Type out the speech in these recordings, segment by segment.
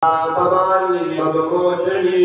भवानी भवमोचनी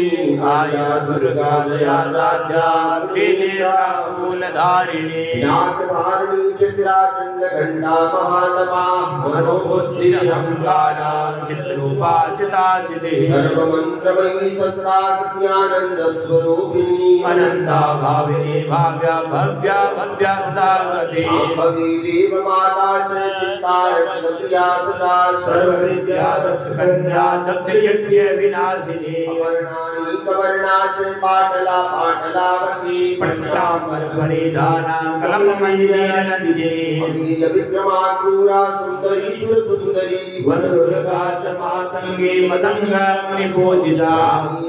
आया दुर्गा दया साध्या त्रिनेत्रामूलधारिणी नागधारिणी चित्रा चंद्रघंटा महातपा मनोबुद्धिरहंकारा चित्रूपा चिताचिते सर्वमंत्रमयी सत्ता सत्यानंद स्वरूपिणी अनंता भाविनी भाव्या भव्या भव्या सदा गति भवी देव माता च चित्ता रत्नप्रिया सदा सर्वविद्या दक्ष कन्या दक्ष यज्ञ विनाशिनी अवर्णानी कवर्णा च पाटला पाटलावती पट्टांबर परिधाना कलम मंजीर नंदिनी अमीय विक्रमा क्रूरा सुंदरी सुंदरी वन दुर्गा च मातंगी मतंगा मुनिपूजिता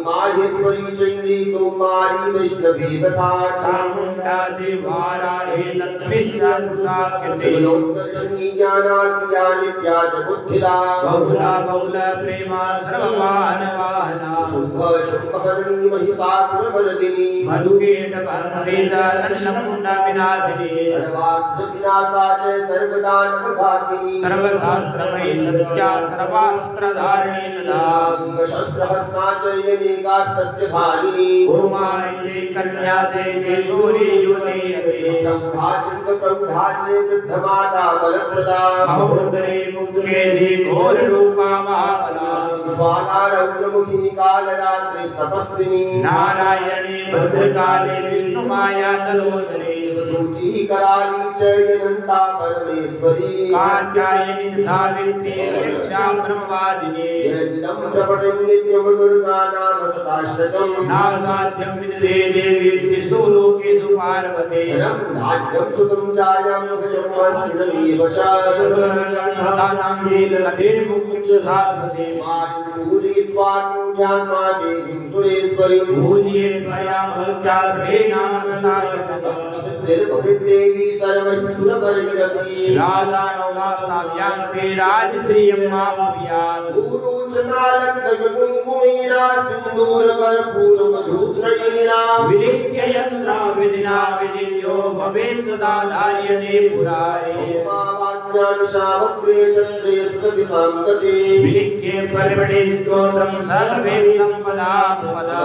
माहेश्वरी चंडी कुमारी वैष्णवी तथा चामुंडा वाराही लक्ष्मीश्चंद्राकृति लोकदर्शिनी ज्ञानात्या नित्या च बुद्धिदा बहुला बहुला प्रेमा सर्ववाहन वाहना शुंभ शुंभहरणी महिषासुरमर्दिनी मधुकेट भर्त्री च चंडमुंडा विनाशिनी सर्वास्त्र विनाशा च सर्वदा नवघातिनी सर्वशास्त्रमयी सत्या सर्वास्त्रधारिणी तदा शस्त्रहस्ता च यनेकास्त्रस्य धारिणी कुमारी च कन्या च केशोरी युवती यते ब्रह्मा च प्रौढा च वृद्धमाता बलप्रदा महोदरे मुक्तकेशी घोर रूपा महाबला ज्वाला रौद्रमुखी कालरात्रि तपस्विनी नारायणी भद्रकाली विष्णुमाया जलोदरी दूती कराली च अनंता परमेश्वरी कात्यायनी सावित्री यक्षा ब्रह्मवादिनी नीलम प्रपटं नित्यं दुर्गा नाम शताष्टकं नासाध्यं विदते देवी त्रिषु लोकेषु पार्वती धान्यं सुतं चायं भजं अस्तिनमेव च चतुर्लङ्घाताङ्गीलधिर्मुक्तिं शाश्वती पूजयित्वा ध्यात्वा देवीं सुरेश्वरीं पूजयेत्पर्यामृत्यार्थे नाम शताष्टकम् निर्भविदेवी सर्वसुरवर्गिरति राधानौलास्ताव्यान्ते राजश्रियं माभूयात् गुरुचनालग्नकुङ्कुमेना सिन्दूरकर्पूरमधुत्रयेणा विलिख्य यन्त्रा विधिना विनियो भवेत् सदा धार्यते पुरारे उमावास्यां शावत्रे चन्द्रे सुदिशां गते विलिख्य पर्वणे स्तोत्रं सर्वे सम्पदां पदा